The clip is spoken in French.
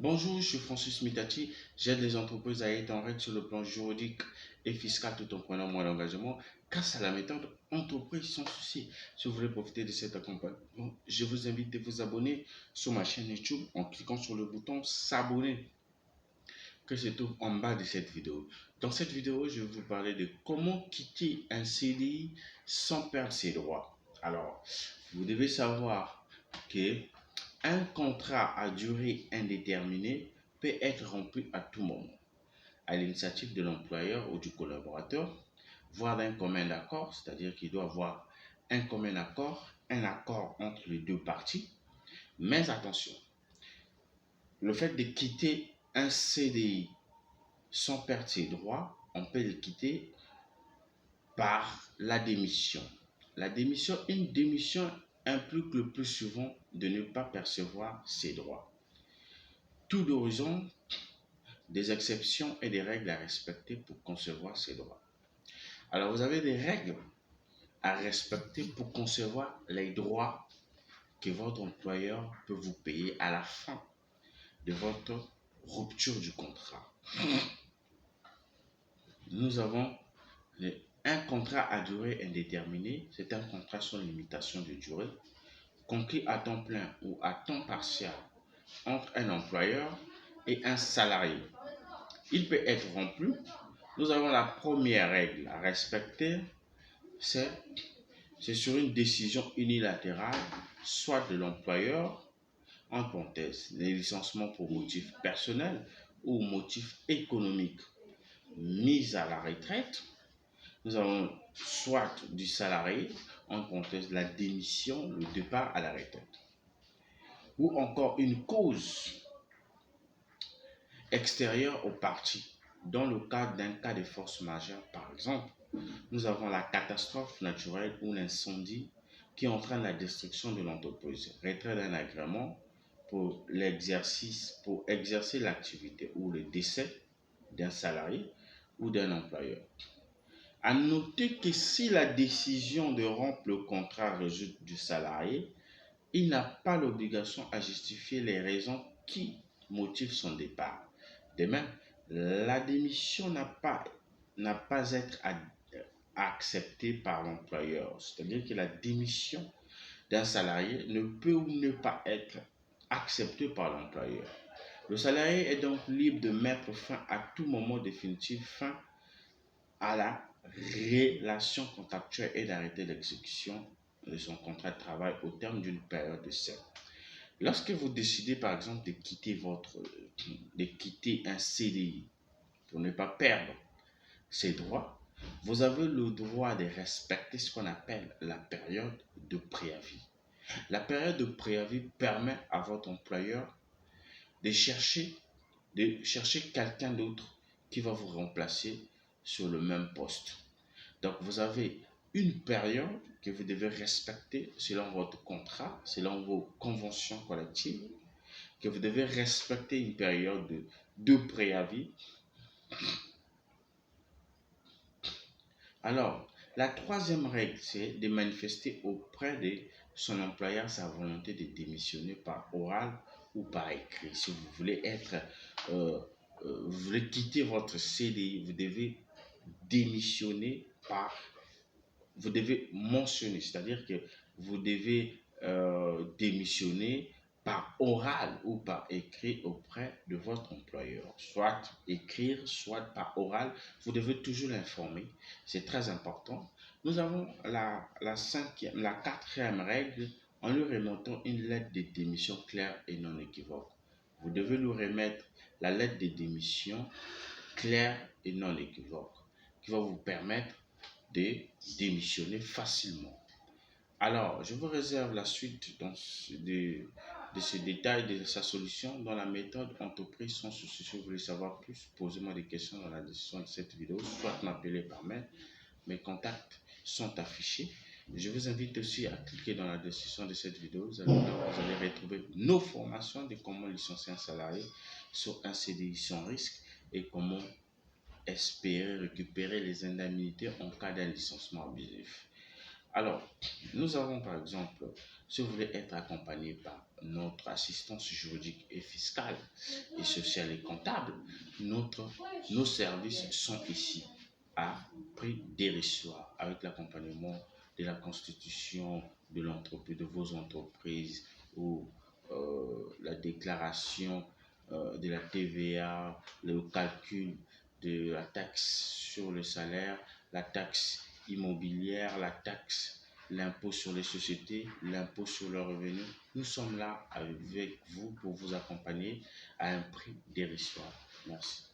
Bonjour, je suis Francis Mitati. J'aide les entreprises à être en règle sur le plan juridique et fiscal tout en prenant moins d'engagement grâce à la méthode entreprise sans souci. Si vous voulez profiter de cet accompagnement, je vous invite à vous abonner sur ma chaîne YouTube en cliquant sur le bouton s'abonner que se trouve en bas de cette vidéo. Dans cette vidéo, je vais vous parler de comment quitter un CDI sans perdre ses droits. Alors, vous devez savoir que un contrat à durée indéterminée peut être rompu à tout moment, à l'initiative de l'employeur ou du collaborateur, voire d'un commun accord, c'est-à-dire qu'il doit avoir un commun accord, un accord entre les deux parties. Mais attention, le fait de quitter un CDI sans perdre ses droits, on peut le quitter par la démission. Une démission implique le plus souvent de ne pas percevoir ses droits. Tout d'horizon, des exceptions et des règles à respecter pour concevoir ses droits. Alors, vous avez des règles à respecter pour concevoir les droits que votre employeur peut vous payer à la fin de votre rupture du contrat. Nous avons un contrat à durée indéterminée. C'est un contrat sans limitation de durée, conclu à temps plein ou à temps partiel entre un employeur et un salarié. Il peut être rompu. Nous avons la première règle à respecter, c'est sur une décision unilatérale, soit de l'employeur, en parenthèse, les licenciements pour motifs personnels ou motifs économiques, mise à la retraite. Nous avons soit du salarié, en parenthèse, la démission, le départ à la retraite, ou encore une cause extérieure aux parties, dans le cadre d'un cas de force majeure, par exemple. Nous avons la catastrophe naturelle ou l'incendie qui entraîne la destruction de l'entreprise, retrait d'un agrément pour exercer l'activité ou le décès d'un salarié ou d'un employeur. À noter que si la décision de rompre le contrat résulte du salarié, il n'a pas l'obligation à justifier les raisons qui motivent son départ. De même, la démission n'a pas à être acceptée par l'employeur. C'est-à-dire que la démission d'un salarié ne peut ou ne pas être acceptée par l'employeur. Le salarié est donc libre de mettre fin à tout moment définitif fin à la relation contractuelle et d'arrêter l'exécution de son contrat de travail au terme d'une période d'essai. Lorsque vous décidez par exemple de quitter un CDI pour ne pas perdre ses droits, vous avez le droit de respecter ce qu'on appelle la période de préavis. La période de préavis permet à votre employeur de chercher quelqu'un d'autre qui va vous remplacer sur le même poste. Donc, vous avez une période que vous devez respecter selon votre contrat, selon vos conventions collectives, que vous devez respecter une période de préavis. Alors, la troisième règle, c'est de manifester auprès de son employeur sa volonté de démissionner par oral ou par écrit. Si vous voulez vous voulez quitter votre CDI, vous devez démissionner vous devez mentionner, c'est-à-dire que vous devez démissionner par oral ou par écrit auprès de votre employeur. Soit écrire, soit par oral. Vous devez toujours l'informer. C'est très important. Nous avons la quatrième règle en lui remettant une lettre de démission claire et non équivoque. Vous devez lui remettre la lettre de démission claire et non équivoque qui va vous permettre de démissionner facilement. Alors, je vous réserve la suite de ce détail de sa solution dans la méthode entreprise sans souci. Si vous voulez savoir plus, posez-moi des questions dans la description de cette vidéo, soit m'appeler par mail. Mes contacts sont affichés. Je vous invite aussi à cliquer dans la description de cette vidéo. Vous allez retrouver nos formations de comment licencier un salarié sur un CDI sans risque et comment espérer récupérer les indemnités en cas d'un licenciement abusif. Alors, nous avons par exemple, si vous voulez être accompagné par notre assistance juridique et fiscale, et social et comptable, nos services sont ici à prix dérisoire avec l'accompagnement de la constitution de l'entreprise, de vos entreprises ou la déclaration de la TVA, le calcul de la taxe sur le salaire, la taxe immobilière, la taxe, l'impôt sur les sociétés, l'impôt sur le revenu. Nous sommes là avec vous pour vous accompagner à un prix dérisoire. Merci.